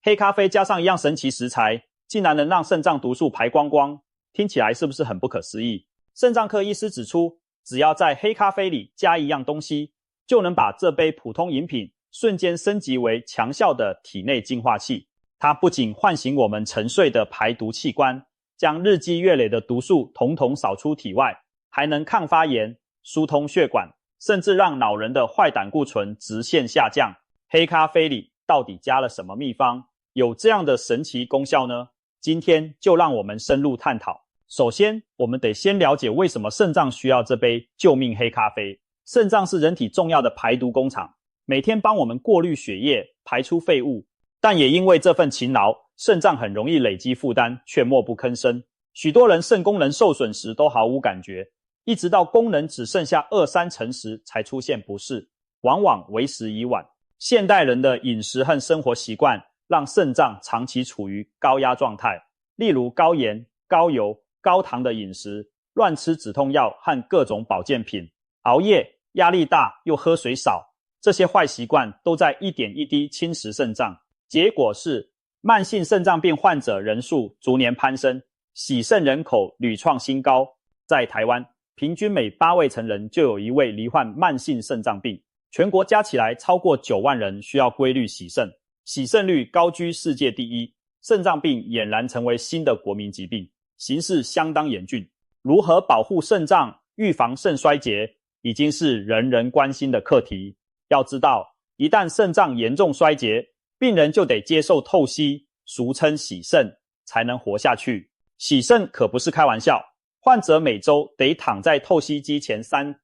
黑咖啡加上一样神奇食材，竟然能让肾脏毒素排光光，听起来是不是很不可思议？肾脏科医师指出，只要在黑咖啡里加一样东西，就能把这杯普通饮品瞬间升级为强效的体内净化器。它不仅唤醒我们沉睡的排毒器官，将日积月累的毒素统统扫出体外，还能抗发炎、疏通血管，甚至让老人的坏胆固醇直线下降。黑咖啡里到底加了什么秘方，有这样的神奇功效呢？今天就让我们深入探讨。首先，我们得先了解为什么肾脏需要这杯救命黑咖啡。肾脏是人体重要的排毒工厂，每天帮我们过滤血液，排出废物。但也因为这份勤劳，肾脏很容易累积负担，却默不吭声。许多人肾功能受损时都毫无感觉，一直到功能只剩下2-3成时才出现不适，往往为时已晚。现代人的饮食和生活习惯让肾脏长期处于高压状态，例如高盐、高油、高糖的饮食，乱吃止痛药和各种保健品，熬夜、压力大又喝水少，这些坏习惯都在一点一滴侵蚀肾脏。结果是慢性肾脏病患者人数逐年攀升，洗肾人口屡创新高。在台湾，平均每8位成人就有1位罹患慢性肾脏病，全国加起来超过9万人需要规律洗肾，洗肾率高居世界第一。肾脏病俨然成为新的国民疾病，形势相当严峻。如何保护肾脏、预防肾衰竭，已经是人人关心的课题。要知道，一旦肾脏严重衰竭，病人就得接受透析，俗称洗肾，才能活下去。洗肾可不是开玩笑，患者每周得躺在透析机前3-4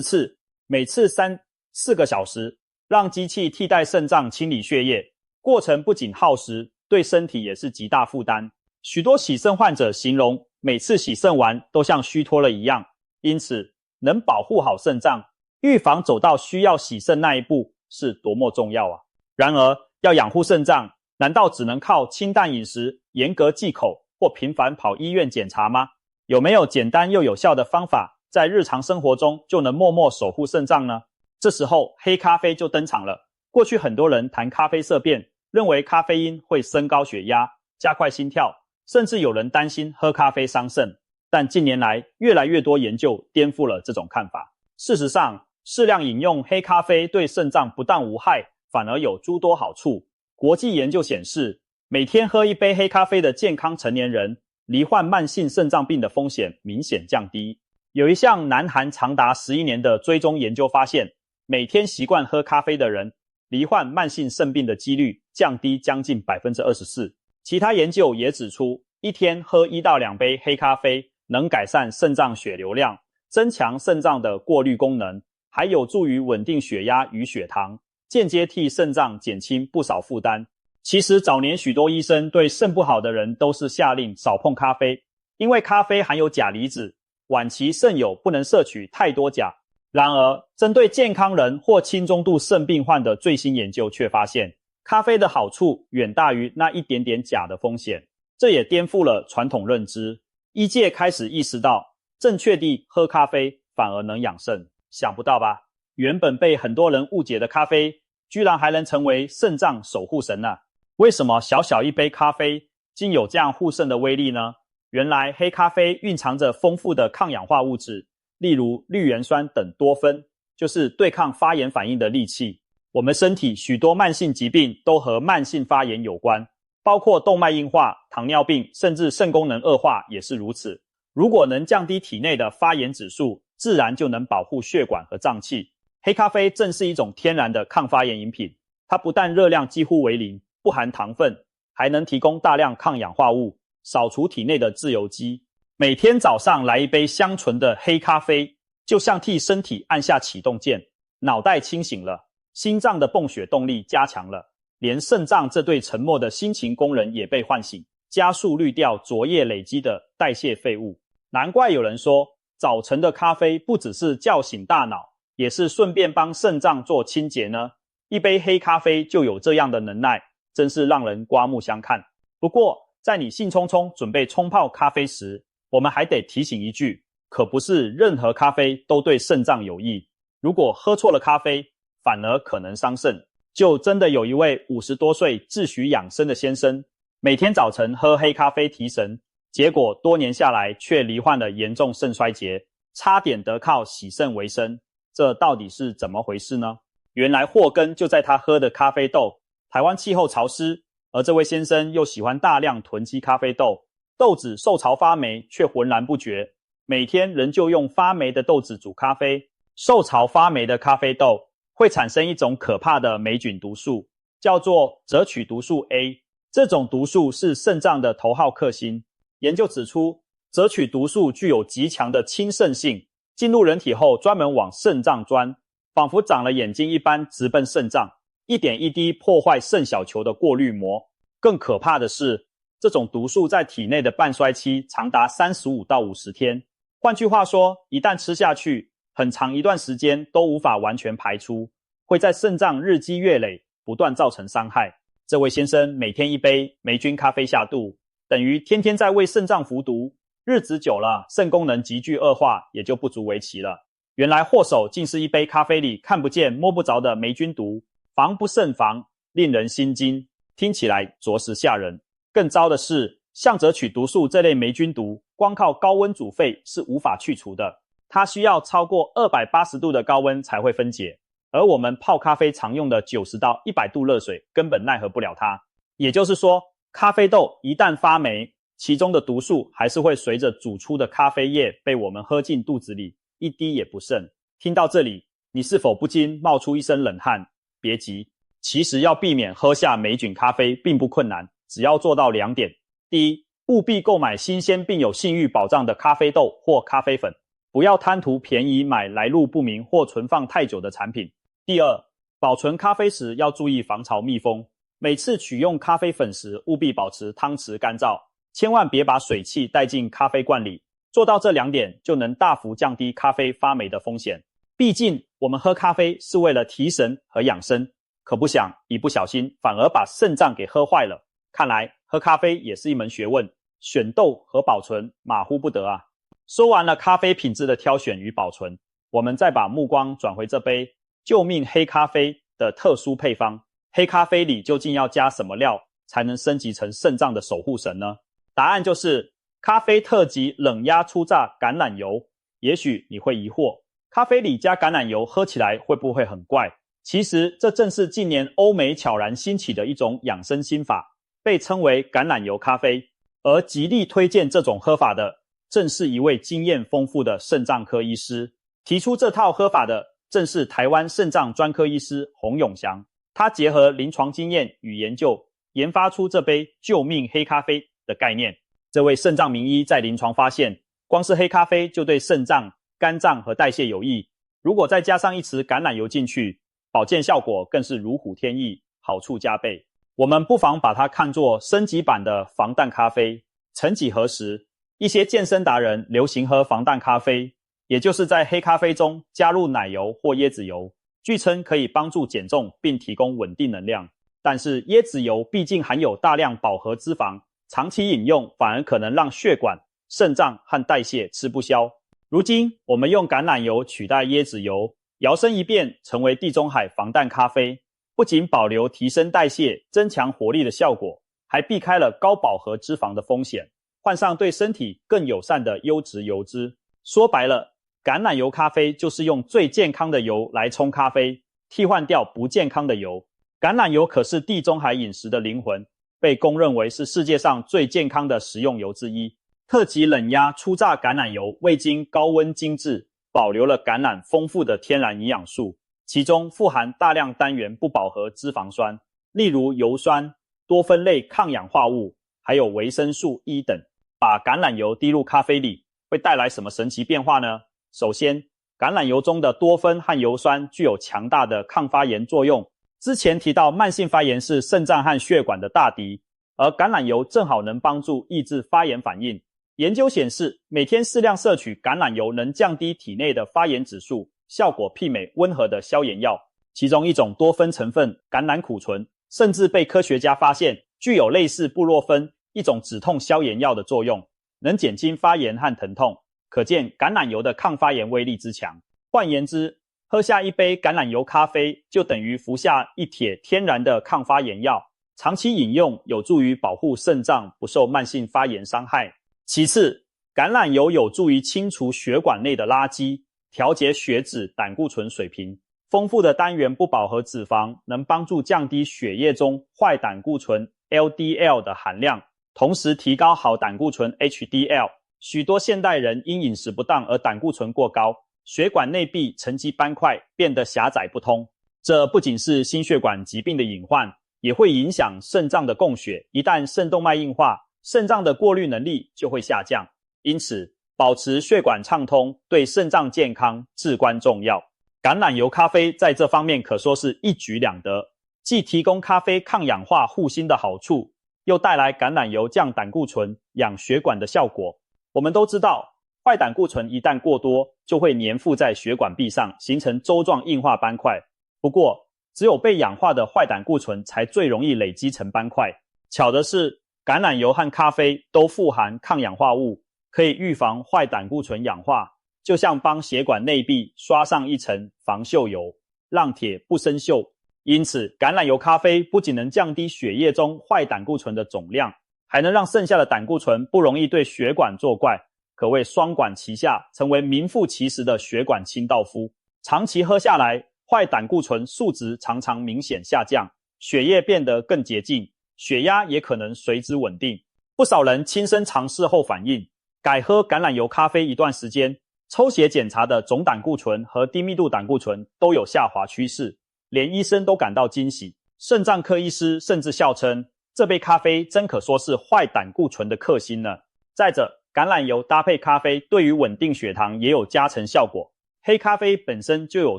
次，每次3-4个小时，让机器替代肾脏清理血液，过程不仅耗时，对身体也是极大负担。许多洗肾患者形容，每次洗肾完都像虚脱了一样。因此，能保护好肾脏，预防走到需要洗肾那一步，是多么重要啊！然而，要养护肾脏，难道只能靠清淡饮食、严格忌口或频繁跑医院检查吗？有没有简单又有效的方法，在日常生活中就能默默守护肾脏呢？这时候，黑咖啡就登场了。过去很多人谈咖啡色变，认为咖啡因会升高血压、加快心跳，甚至有人担心喝咖啡伤肾。但近年来，越来越多研究颠覆了这种看法。事实上，适量饮用黑咖啡对肾脏不但无害，反而有诸多好处。国际研究显示，每天喝一杯黑咖啡的健康成年人，罹患慢性肾脏病的风险明显降低。有一项南韩长达11年的追踪研究发现，每天习惯喝咖啡的人，罹患慢性肾病的几率降低将近 24%。其他研究也指出，一天喝1到2杯黑咖啡能改善肾脏血流量，增强肾脏的过滤功能，还有助于稳定血压与血糖，间接替肾脏减轻不少负担。其实早年许多医生对肾不好的人都是下令少碰咖啡，因为咖啡含有钾离子，晚期肾友不能摄取太多钾。然而，针对健康人或轻中度肾病患的最新研究却发现，咖啡的好处远大于那一点点钾的风险。这也颠覆了传统认知，医界开始意识到，正确地喝咖啡反而能养肾。想不到吧？原本被很多人误解的咖啡，居然还能成为肾脏守护神啊！为什么小小一杯咖啡竟有这样护肾的威力呢？原来黑咖啡蕴藏着丰富的抗氧化物质，例如绿原酸等多酚，就是对抗发炎反应的利器。我们身体许多慢性疾病都和慢性发炎有关，包括动脉硬化、糖尿病，甚至肾功能恶化也是如此。如果能降低体内的发炎指数，自然就能保护血管和脏器。黑咖啡正是一种天然的抗发炎饮品，它不但热量几乎为零，不含糖分，还能提供大量抗氧化物，扫除体内的自由基。每天早上来一杯香醇的黑咖啡，就像替身体按下启动键，脑袋清醒了，心脏的泵血动力加强了，连肾脏这对沉默的辛勤工人也被唤醒，加速滤掉昨夜累积的代谢废物。难怪有人说，早晨的咖啡不只是叫醒大脑，也是顺便帮肾脏做清洁呢。一杯黑咖啡就有这样的能耐，真是让人刮目相看。不过，在你兴冲冲准备冲泡咖啡时，我们还得提醒一句，可不是任何咖啡都对肾脏有益。如果喝错了咖啡，反而可能伤肾。就真的有一位50多岁自诩养生的先生，每天早晨喝黑咖啡提神，结果多年下来却罹患了严重肾衰竭，差点得靠洗肾为生。这到底是怎么回事呢？原来祸根就在他喝的咖啡豆。台湾气候潮湿，而这位先生又喜欢大量囤积咖啡豆，豆子受潮发霉却浑然不觉，每天仍旧用发霉的豆子煮咖啡。受潮发霉的咖啡豆会产生一种可怕的霉菌毒素，叫做赭曲毒素 A。 这种毒素是肾脏的头号克星。研究指出，赭曲毒素具有极强的亲渗性，进入人体后专门往肾脏钻，仿佛长了眼睛一般直奔肾脏，一点一滴破坏肾小球的过滤膜。更可怕的是，这种毒素在体内的半衰期长达35到50天。换句话说，一旦吃下去，很长一段时间都无法完全排出，会在肾脏日积月累，不断造成伤害。这位先生每天一杯霉菌咖啡下肚，等于天天在为肾脏服毒，日子久了，肾功能急剧恶化，也就不足为奇了。原来祸首竟是一杯咖啡里看不见摸不着的霉菌毒，防不胜防，令人心惊，听起来着实吓人。更糟的是，像赭曲毒素这类霉菌毒，光靠高温煮沸是无法去除的，它需要超过280度的高温才会分解，而我们泡咖啡常用的90到100度热水根本奈何不了它。也就是说，咖啡豆一旦发霉，其中的毒素还是会随着煮出的咖啡液被我们喝进肚子里，一滴也不剩。听到这里，你是否不禁冒出一身冷汗？别急，其实要避免喝下霉菌咖啡并不困难，只要做到2点。第一，务必购买新鲜并有信誉保障的咖啡豆或咖啡粉，不要贪图便宜买来路不明或存放太久的产品。第二，保存咖啡时要注意防潮密封，每次取用咖啡粉时务必保持汤匙干燥，千万别把水汽带进咖啡罐里。做到这2点，就能大幅降低咖啡发霉的风险。毕竟我们喝咖啡是为了提神和养生，可不想一不小心反而把肾脏给喝坏了。看来喝咖啡也是一门学问，选豆和保存马虎不得啊。说完了咖啡品质的挑选与保存，我们再把目光转回这杯救命黑咖啡的特殊配方。黑咖啡里究竟要加什么料才能升级成肾脏的守护神呢？答案就是咖啡特级冷压初榨橄榄油。也许你会疑惑，咖啡里加橄榄油喝起来会不会很怪？其实这正是近年欧美悄然兴起的一种养生心法，被称为橄榄油咖啡。而极力推荐这种喝法的，正是一位经验丰富的肾脏科医师。提出这套喝法的正是台湾肾脏专科医师洪永祥，他结合临床经验与研究，研发出这杯救命黑咖啡的概念。这位肾脏名医在临床发现，光是黑咖啡就对肾脏、肝脏和代谢有益，如果再加上一匙橄榄油进去，保健效果更是如虎添翼，好处加倍。我们不妨把它看作升级版的防弹咖啡。曾几何时，一些健身达人流行喝防弹咖啡，也就是在黑咖啡中加入奶油或椰子油，据称可以帮助减重并提供稳定能量。但是椰子油毕竟含有大量饱和脂肪，长期饮用反而可能让血管、肾脏和代谢吃不消。如今我们用橄榄油取代椰子油，摇身一变成为地中海防弹咖啡，不仅保留提升代谢、增强活力的效果，还避开了高饱和脂肪的风险，换上对身体更友善的优质油脂。说白了，橄榄油咖啡就是用最健康的油来冲咖啡，替换掉不健康的油。橄榄油可是地中海饮食的灵魂，被公认为是世界上最健康的食用油之一。特级冷压初榨橄榄油未经高温精制，保留了橄榄丰富的天然营养素，其中富含大量单元不饱和脂肪酸，例如油酸、多酚类抗氧化物，还有维生素 E 等。把橄榄油滴入咖啡里，会带来什么神奇变化呢？首先，橄榄油中的多酚和油酸具有强大的抗发炎作用。之前提到慢性发炎是肾脏和血管的大敌，而橄榄油正好能帮助抑制发炎反应。研究显示，每天适量摄取橄榄油能降低体内的发炎指数，效果媲美温和的消炎药。其中一种多酚成分橄榄苦醇，甚至被科学家发现具有类似布洛芬一种止痛消炎药的作用，能减轻发炎和疼痛。可见橄榄油的抗发炎威力之强。换言之，喝下一杯橄榄油咖啡就等于服下一帖天然的抗发炎药，长期饮用有助于保护肾脏不受慢性发炎伤害。其次，橄榄油有助于清除血管内的垃圾，调节血脂、胆固醇水平。丰富的单元不饱和脂肪能帮助降低血液中坏胆固醇 LDL 的含量，同时提高好胆固醇 HDL。许多现代人因饮食不当而胆固醇过高，血管内壁沉积斑块变得狭窄不通。这不仅是心血管疾病的隐患，也会影响肾脏的供血。一旦肾动脉硬化，肾脏的过滤能力就会下降。因此，保持血管畅通对肾脏健康至关重要。橄榄油咖啡在这方面可说是一举两得，既提供咖啡抗氧化护心的好处，又带来橄榄油降胆固醇、养血管的效果。我们都知道，坏胆固醇一旦过多，就会粘附在血管壁上，形成粥状硬化斑块。不过，只有被氧化的坏胆固醇才最容易累积成斑块。巧的是，橄榄油和咖啡都富含抗氧化物，可以预防坏胆固醇氧化，就像帮血管内壁刷上一层防锈油，让铁不生锈。因此，橄榄油咖啡不仅能降低血液中坏胆固醇的总量，还能让剩下的胆固醇不容易对血管作怪，可谓双管齐下，成为名副其实的血管清道夫。长期喝下来，坏胆固醇数值常常明显下降，血液变得更洁净，血压也可能随之稳定。不少人亲身尝试后反映，改喝橄榄油咖啡一段时间，抽血检查的总胆固醇和低密度胆固醇都有下滑趋势，连医生都感到惊喜。肾脏科医师甚至笑称，这杯咖啡真可说是坏胆固醇的克星呢。再者，橄榄油搭配咖啡对于稳定血糖也有加成效果。黑咖啡本身就有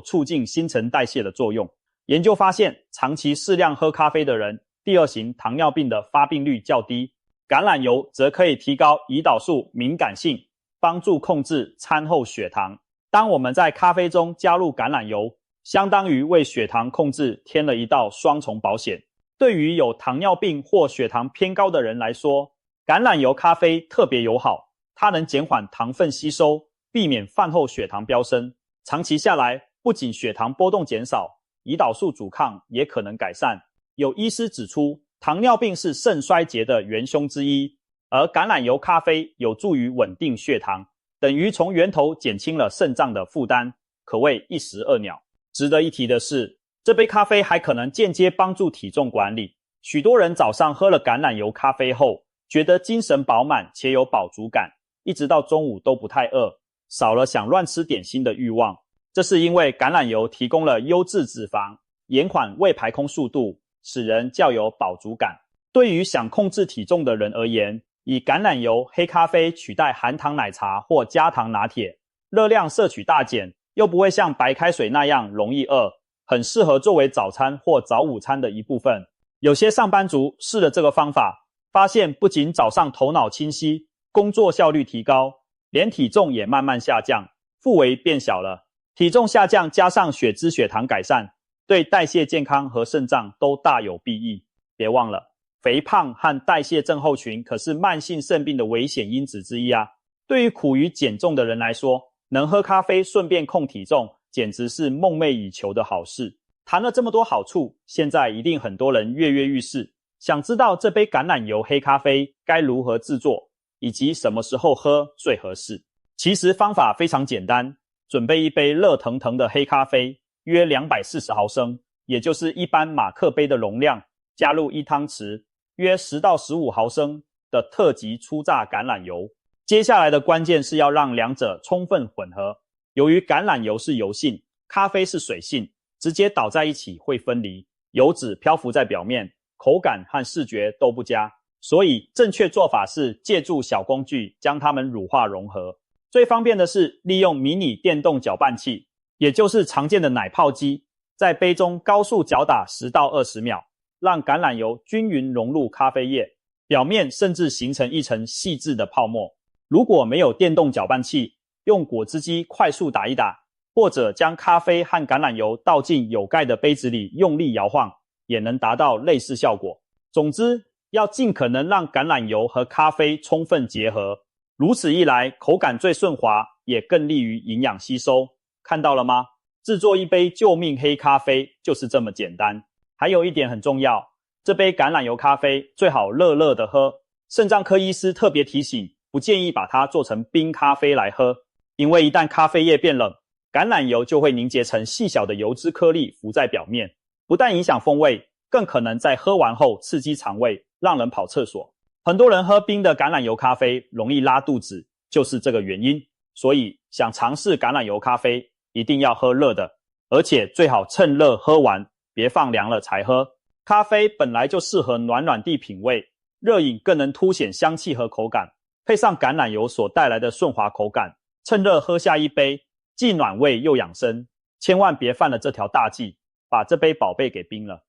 促进新陈代谢的作用。研究发现，长期适量喝咖啡的人，第二型糖尿病的发病率较低。橄榄油则可以提高胰岛素敏感性，帮助控制餐后血糖。当我们在咖啡中加入橄榄油，相当于为血糖控制添了一道双重保险。对于有糖尿病或血糖偏高的人来说，橄榄油咖啡特别友好，它能减缓糖分吸收，避免饭后血糖飙升。长期下来，不仅血糖波动减少，胰岛素阻抗也可能改善。有医师指出，糖尿病是肾衰竭的元凶之一，而橄榄油咖啡有助于稳定血糖，等于从源头减轻了肾脏的负担，可谓一石二鸟。值得一提的是，这杯咖啡还可能间接帮助体重管理。许多人早上喝了橄榄油咖啡后，觉得精神饱满且有饱足感，一直到中午都不太饿，少了想乱吃点心的欲望。这是因为橄榄油提供了优质脂肪，延缓胃排空速度，使人较有饱足感。对于想控制体重的人而言，以橄榄油、黑咖啡取代含糖奶茶或加糖拿铁，热量摄取大减，又不会像白开水那样容易饿，很适合作为早餐或早午餐的一部分。有些上班族试了这个方法，发现不仅早上头脑清晰，工作效率提高，连体重也慢慢下降，腹围变小了。体重下降加上血脂血糖改善，对代谢健康和肾脏都大有裨益。别忘了，肥胖和代谢症候群可是慢性肾病的危险因子之一啊。对于苦于减重的人来说，能喝咖啡顺便控体重，简直是梦寐以求的好事。谈了这么多好处，现在一定很多人跃跃欲试，想知道这杯橄榄油黑咖啡该如何制作，以及什么时候喝最合适。其实方法非常简单，准备一杯热腾腾的黑咖啡，约240毫升，也就是一般马克杯的容量，加入1汤匙，约10到15毫升的特级初榨橄榄油。接下来的关键是要让两者充分混合。由于橄榄油是油性，咖啡是水性，直接倒在一起会分离，油脂漂浮在表面，口感和视觉都不佳。所以正确做法是借助小工具将它们乳化融合。最方便的是利用迷你电动搅拌器，也就是常见的奶泡机，在杯中高速搅打10到20秒，让橄榄油均匀融入咖啡液，表面甚至形成一层细致的泡沫。如果没有电动搅拌器，用果汁机快速打一打，或者将咖啡和橄榄油倒进有盖的杯子里用力摇晃，也能达到类似效果。总之，要尽可能让橄榄油和咖啡充分结合，如此一来，口感最顺滑，也更利于营养吸收。看到了吗？制作一杯救命黑咖啡就是这么简单。还有一点很重要，这杯橄榄油咖啡最好热热的喝。肾脏科医师特别提醒，不建议把它做成冰咖啡来喝，因为一旦咖啡液变冷，橄榄油就会凝结成细小的油脂颗粒浮在表面，不但影响风味，更可能在喝完后刺激肠胃，让人跑厕所。很多人喝冰的橄榄油咖啡容易拉肚子，就是这个原因。所以想尝试橄榄油咖啡，一定要喝热的，而且最好趁热喝完，别放凉了才喝。咖啡本来就适合暖暖地品味，热饮更能凸显香气和口感，配上橄榄油所带来的顺滑口感，趁热喝下一杯，既暖胃又养生。千万别犯了这条大忌，把这杯宝贝给冰了。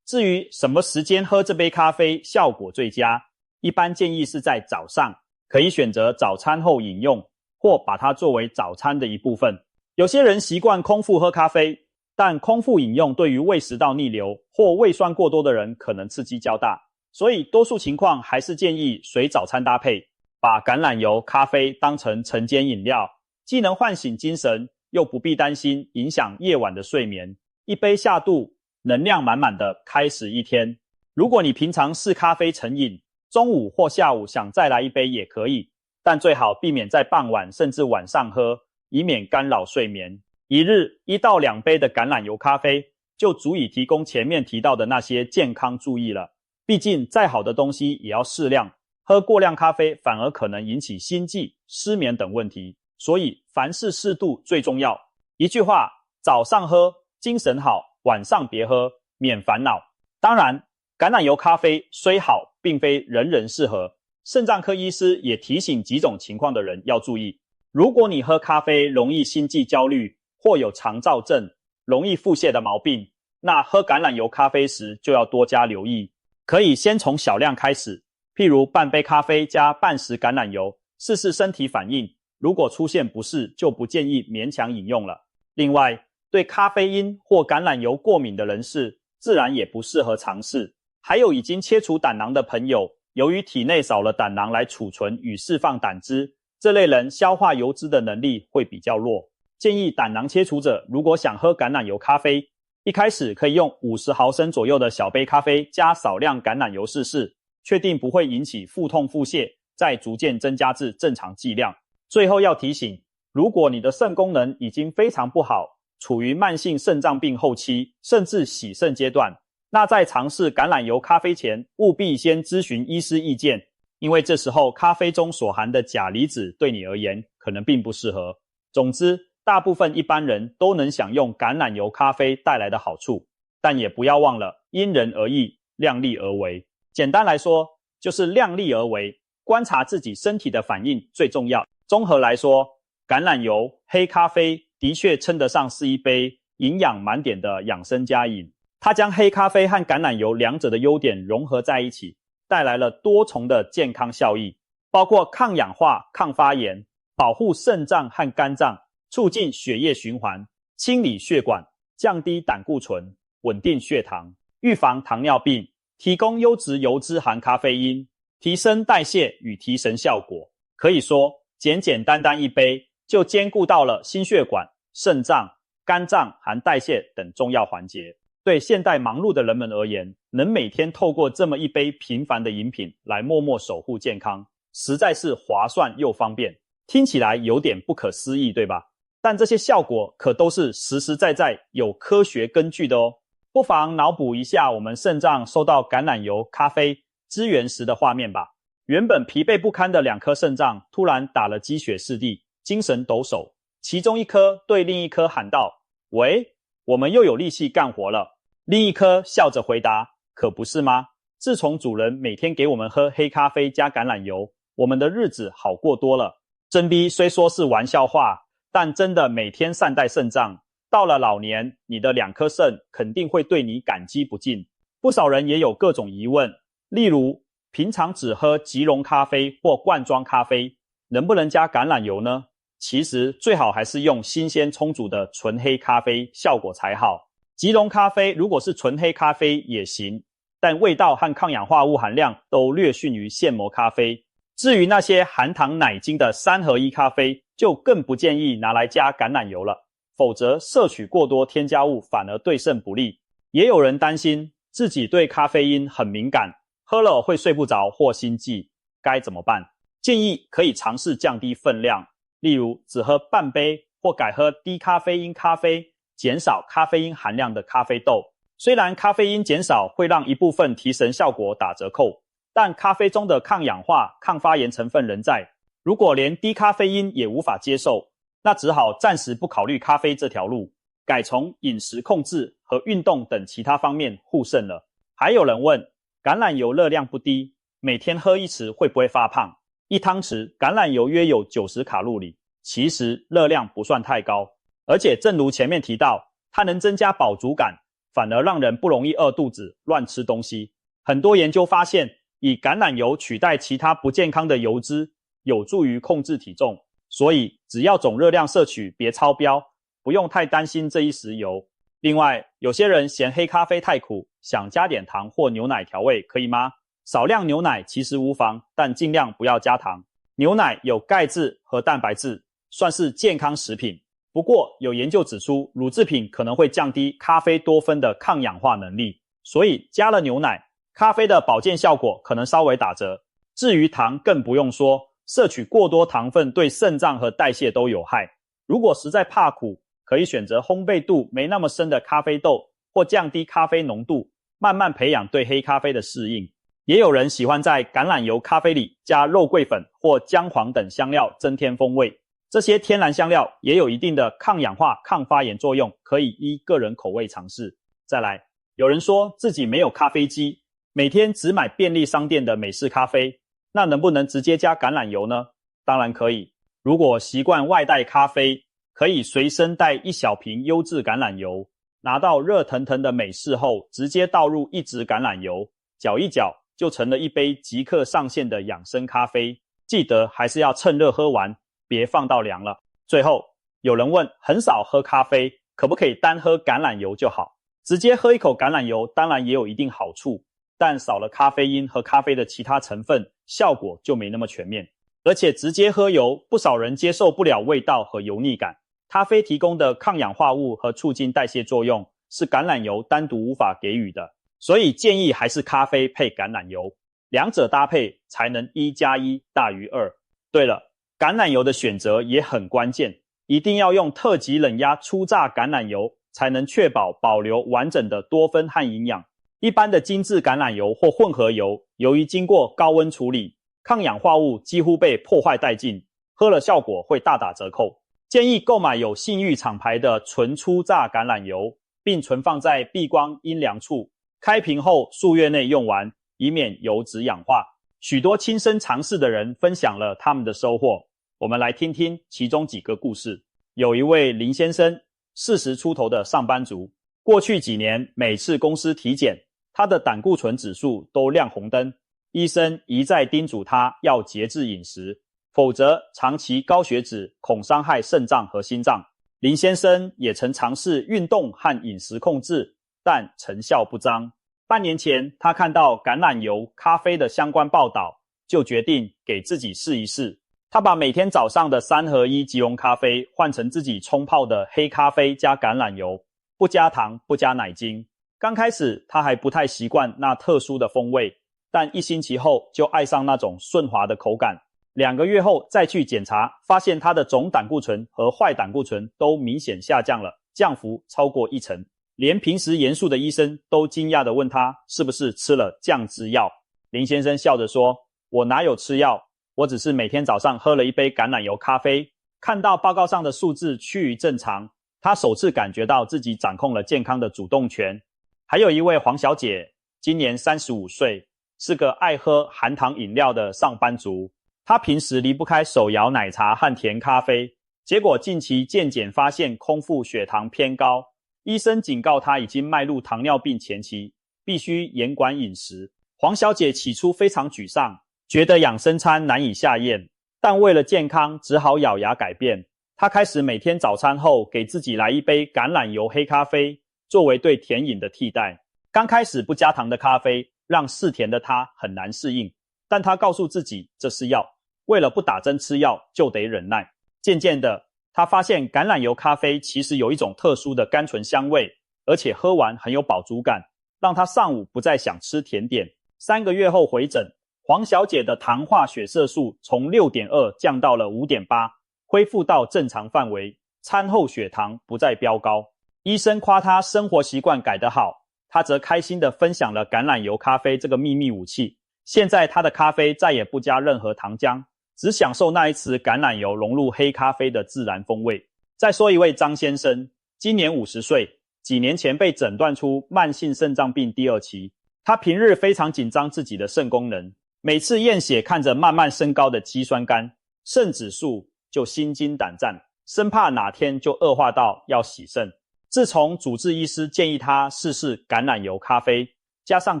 至于什么时间喝这杯咖啡效果最佳，一般建议是在早上，可以选择早餐后饮用，或把它作为早餐的一部分。有些人习惯空腹喝咖啡，但空腹饮用对于胃食道逆流或胃酸过多的人可能刺激较大，所以多数情况还是建议随早餐搭配，把橄榄油咖啡当成晨间饮料，既能唤醒精神，又不必担心影响夜晚的睡眠。一杯下肚，能量满满的开始一天。如果你平常视咖啡成瘾，中午或下午想再来一杯也可以，但最好避免在傍晚甚至晚上喝，以免干扰睡眠。一日1到2杯的橄榄油咖啡就足以提供前面提到的那些健康注意了。毕竟再好的东西也要适量，喝过量咖啡反而可能引起心悸、失眠等问题，所以凡事适度最重要。一句话，早上喝精神好，晚上别喝免烦恼。当然，橄榄油咖啡虽好，并非人人适合。肾脏科医师也提醒几种情况的人要注意。如果你喝咖啡容易心悸焦虑，或有肠躁症、容易腹泻的毛病，那喝橄榄油咖啡时就要多加留意。可以先从小量开始，譬如半杯咖啡加半匙橄榄油，试试身体反应。如果出现不适，就不建议勉强饮用了。另外，对咖啡因或橄榄油过敏的人士，自然也不适合尝试。还有已经切除胆囊的朋友，由于体内少了胆囊来储存与释放胆汁，这类人消化油脂的能力会比较弱。建议胆囊切除者如果想喝橄榄油咖啡，一开始可以用50毫升左右的小杯咖啡加少量橄榄油试试，确定不会引起腹痛腹泻，再逐渐增加至正常剂量。最后要提醒，如果你的肾功能已经非常不好，处于慢性肾脏病后期，甚至洗肾阶段，那在尝试橄榄油咖啡前，务必先咨询医师意见，因为这时候咖啡中所含的钾离子对你而言可能并不适合。总之，大部分一般人都能享用橄榄油咖啡带来的好处，但也不要忘了因人而异，量力而为。简单来说，就是量力而为，观察自己身体的反应最重要。综合来说，橄榄油、黑咖啡的确称得上是一杯营养满点的养生佳饮。它将黑咖啡和橄榄油两者的优点融合在一起，带来了多重的健康效益，包括抗氧化、抗发炎、保护肾脏和肝脏，促进血液循环，清理血管，降低胆固醇，稳定血糖，预防糖尿病，提供优质油脂含咖啡因，提升代谢与提神效果。可以说，简简单单一杯就兼顾到了心血管、肾脏、肝脏含代谢等重要环节。对现代忙碌的人们而言，能每天透过这么一杯平凡的饮品来默默守护健康，实在是划算又方便。听起来有点不可思议，对吧？但这些效果可都是实实在在有科学根据的哦。不妨脑补一下我们肾脏收到橄榄油咖啡支援时的画面吧。原本疲惫不堪的2颗肾脏突然打了鸡血似的，精神抖擞，其中一颗对另一颗喊道：喂，我们又有力气干活了。另一颗笑着回答：可不是吗？自从主人每天给我们喝黑咖啡加橄榄油，我们的日子好过多了。真逼虽说是玩笑话，但真的每天善待肾脏，到了老年，你的2颗肾肯定会对你感激不尽。不少人也有各种疑问，例如平常只喝即溶咖啡或罐装咖啡，能不能加橄榄油呢？其实最好还是用新鲜充足的纯黑咖啡，效果才好。即溶咖啡如果是纯黑咖啡也行，但味道和抗氧化物含量都略逊于现磨咖啡。至于那些含糖奶精的3合1咖啡，就更不建议拿来加橄榄油了。否则摄取过多添加物反而对肾不利。也有人担心自己对咖啡因很敏感，喝了会睡不着或心悸，该怎么办？建议可以尝试降低分量，例如只喝半杯或改喝低咖啡因咖啡，减少咖啡因含量的咖啡豆。虽然咖啡因减少会让一部分提神效果打折扣，但咖啡中的抗氧化、抗发炎成分仍在。如果连低咖啡因也无法接受，那只好暂时不考虑咖啡这条路，改从饮食控制和运动等其他方面护肾了。还有人问，橄榄油热量不低，每天喝1匙会不会发胖？一汤匙橄榄油约有90卡路里，其实热量不算太高，而且正如前面提到，它能增加饱足感，反而让人不容易饿肚子、乱吃东西。很多研究发现，以橄榄油取代其他不健康的油脂，有助于控制体重，所以只要总热量摄取别超标，不用太担心这一食油。另外，有些人嫌黑咖啡太苦，想加点糖或牛奶调味，可以吗？少量牛奶其实无妨，但尽量不要加糖。牛奶有钙质和蛋白质，算是健康食品。不过有研究指出，乳制品可能会降低咖啡多酚的抗氧化能力，所以加了牛奶，咖啡的保健效果可能稍微打折。至于糖更不用说，摄取过多糖分对肾脏和代谢都有害。如果实在怕苦，可以选择烘焙度没那么深的咖啡豆，或降低咖啡浓度，慢慢培养对黑咖啡的适应。也有人喜欢在橄榄油咖啡里加肉桂粉或姜黄等香料增添风味。这些天然香料也有一定的抗氧化、抗发炎作用，可以依个人口味尝试。再来，有人说自己没有咖啡机，每天只买便利商店的美式咖啡，那能不能直接加橄榄油呢？当然可以。如果习惯外带咖啡，可以随身带1小瓶优质橄榄油，拿到热腾腾的美式后，直接倒入1匙橄榄油，搅一搅，就成了一杯即刻上线的养生咖啡。记得还是要趁热喝完，别放到凉了。最后，有人问，很少喝咖啡，可不可以单喝橄榄油就好？直接喝一口橄榄油当然也有一定好处，但少了咖啡因和咖啡的其他成分，效果就没那么全面。而且直接喝油，不少人接受不了味道和油腻感。咖啡提供的抗氧化物和促进代谢作用是橄榄油单独无法给予的，所以建议还是咖啡配橄榄油，两者搭配才能1+1大于2。对了，橄榄油的选择也很关键，一定要用特级冷压初榨橄榄油，才能确保保留完整的多酚和营养。一般的精致橄榄油或混合油，由于经过高温处理，抗氧化物几乎被破坏殆尽，喝了效果会大打折扣。建议购买有信誉厂牌的纯初榨橄榄油，并存放在避光阴凉处，开瓶后数月内用完，以免油脂氧化。许多亲身尝试的人分享了他们的收获，我们来听听其中几个故事。有一位林先生，40出头的上班族，过去几年每次公司体检，他的胆固醇指数都亮红灯，医生一再叮嘱他要节制饮食，否则长期高血脂恐伤害肾脏和心脏。林先生也曾尝试运动和饮食控制，但成效不彰。半年前，他看到橄榄油、咖啡的相关报道，就决定给自己试一试。他把每天早上的3合1即溶咖啡换成自己冲泡的黑咖啡加橄榄油，不加糖，不加奶精。刚开始他还不太习惯那特殊的风味，但1星期后就爱上那种顺滑的口感。2个月后再去检查，发现他的总胆固醇和坏胆固醇都明显下降了，降幅超过1成。连平时严肃的医生都惊讶地问他是不是吃了降脂药。林先生笑着说，我哪有吃药，我只是每天早上喝了一杯橄榄油咖啡。看到报告上的数字趋于正常，他首次感觉到自己掌控了健康的主动权。还有一位黄小姐，今年35岁，是个爱喝含糖饮料的上班族。她平时离不开手摇奶茶和甜咖啡，结果近期健检发现空腹血糖偏高，医生警告她已经迈入糖尿病前期，必须严管饮食。黄小姐起初非常沮丧，觉得养生餐难以下咽，但为了健康只好咬牙改变。她开始每天早餐后给自己来一杯橄榄油黑咖啡，作为对甜饮的替代。刚开始不加糖的咖啡让嗜甜的她很难适应，但她告诉自己这是药，为了不打针吃药就得忍耐。渐渐的，他发现橄榄油咖啡其实有一种特殊的甘醇香味，而且喝完很有饱足感，让他上午不再想吃甜点。3个月后回诊，黄小姐的糖化血色素从 6.2 降到了 5.8， 恢复到正常范围，餐后血糖不再飙高。医生夸她生活习惯改得好，她则开心地分享了橄榄油咖啡这个秘密武器。现在她的咖啡再也不加任何糖浆，只享受那一匙橄榄油融入黑咖啡的自然风味。再说一位张先生，今年50岁，几年前被诊断出慢性肾脏病第2期。他平日非常紧张自己的肾功能，每次验血看着慢慢升高的肌酸酐、肾指数就心惊胆战，生怕哪天就恶化到要洗肾。自从主治医师建议他试试橄榄油咖啡，加上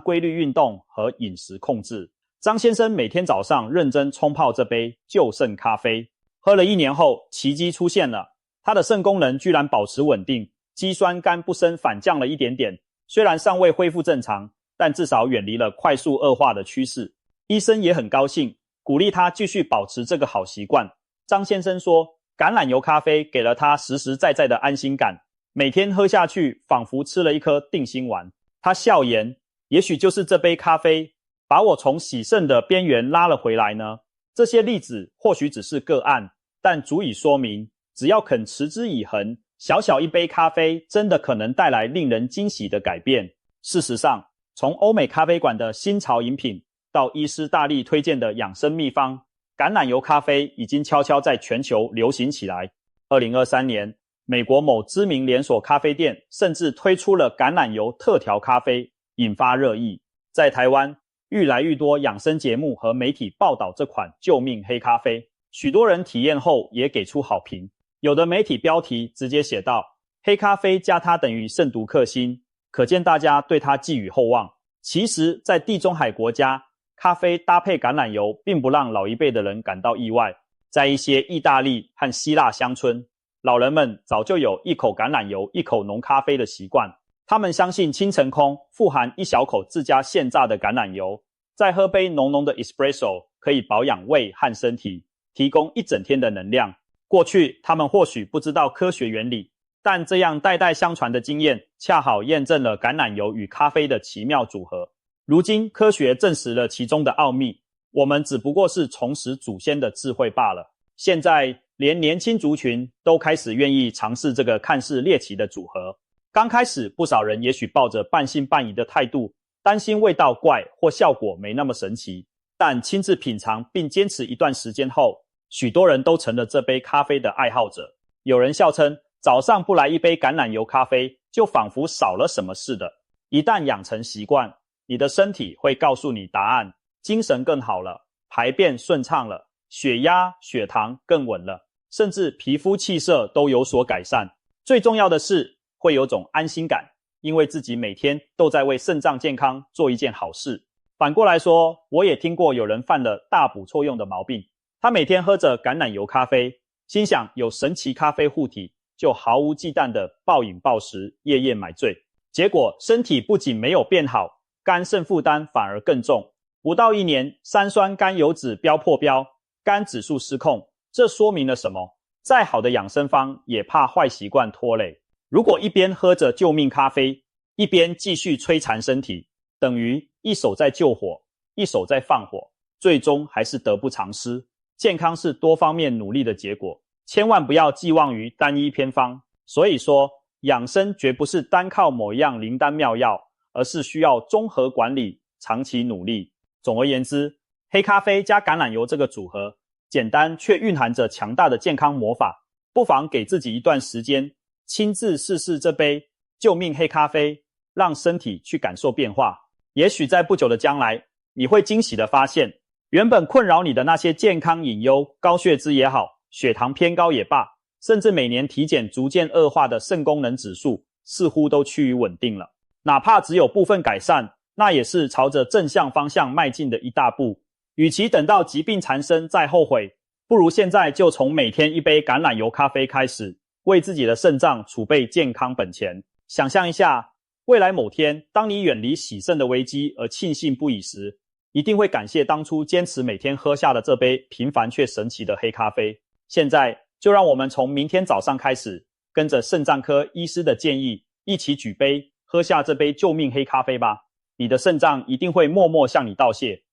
规律运动和饮食控制，张先生每天早上认真冲泡这杯救肾咖啡。喝了1年后，奇迹出现了，他的肾功能居然保持稳定，肌酸酐不升反降了一点点，虽然尚未恢复正常，但至少远离了快速恶化的趋势。医生也很高兴，鼓励他继续保持这个好习惯。张先生说，橄榄油咖啡给了他实实在在的安心感，每天喝下去仿佛吃了一颗定心丸。他笑言，也许就是这杯咖啡把我从洗肾的边缘拉了回来呢。这些例子或许只是个案，但足以说明，只要肯持之以恒，小小一杯咖啡真的可能带来令人惊喜的改变。事实上，从欧美咖啡馆的新潮饮品到医师大力推荐的养生秘方，橄榄油咖啡已经悄悄在全球流行起来。2023年，美国某知名连锁咖啡店甚至推出了橄榄油特调咖啡，引发热议。在台湾，愈来愈多养生节目和媒体报道这款救命黑咖啡，许多人体验后也给出好评。有的媒体标题直接写道，黑咖啡加它等于肾毒克星，可见大家对它寄予厚望。其实，在地中海国家，咖啡搭配橄榄油并不让老一辈的人感到意外。在一些意大利和希腊乡村，老人们早就有一口橄榄油一口浓咖啡的习惯。他们相信清晨空富含1小口自家现榨的橄榄油，再喝杯浓浓的 espresso， 可以保养胃和身体，提供一整天的能量。过去他们或许不知道科学原理，但这样代代相传的经验恰好验证了橄榄油与咖啡的奇妙组合。如今科学证实了其中的奥秘，我们只不过是重拾祖先的智慧罢了。现在连年轻族群都开始愿意尝试这个看似猎奇的组合。刚开始不少人也许抱着半信半疑的态度，担心味道怪或效果没那么神奇，但亲自品尝并坚持一段时间后，许多人都成了这杯咖啡的爱好者。有人笑称，早上不来一杯橄榄油咖啡，就仿佛少了什么似的。一旦养成习惯，你的身体会告诉你答案，精神更好了，排便顺畅了，血压、血糖更稳了，甚至皮肤气色都有所改善。最重要的是，会有种安心感，因为自己每天都在为肾脏健康做一件好事。反过来说，我也听过有人犯了大补错用的毛病，他每天喝着橄榄油咖啡，心想有神奇咖啡护体，就毫无忌惮的暴饮暴食，夜夜买醉。结果身体不仅没有变好，肝肾负担反而更重。不到1年，三酸甘油酯飙破标，肝指数失控。这说明了什么？再好的养生方也怕坏习惯拖累。如果一边喝着救命咖啡，一边继续摧残身体，等于一手在救火，一手在放火，最终还是得不偿失。健康是多方面努力的结果，千万不要寄望于单一偏方。所以说，养生绝不是单靠某一样灵丹妙药，而是需要综合管理，长期努力。总而言之，黑咖啡加橄榄油这个组合，简单却蕴含着强大的健康魔法。不妨给自己一段时间，亲自试试这杯救命黑咖啡，让身体去感受变化。也许在不久的将来，你会惊喜地发现，原本困扰你的那些健康隐忧，高血脂也好，血糖偏高也罢，甚至每年体检逐渐恶化的肾功能指数，似乎都趋于稳定了。哪怕只有部分改善，那也是朝着正向方向迈进的一大步。与其等到疾病缠身再后悔，不如现在就从每天一杯橄榄油咖啡开始，为自己的肾脏储备健康本钱。想象一下，未来某天，当你远离洗肾的危机而庆幸不已时，一定会感谢当初坚持每天喝下的这杯平凡却神奇的黑咖啡。现在就让我们从明天早上开始，跟着肾脏科医师的建议，一起举杯喝下这杯救命黑咖啡吧。你的肾脏一定会默默向你道谢。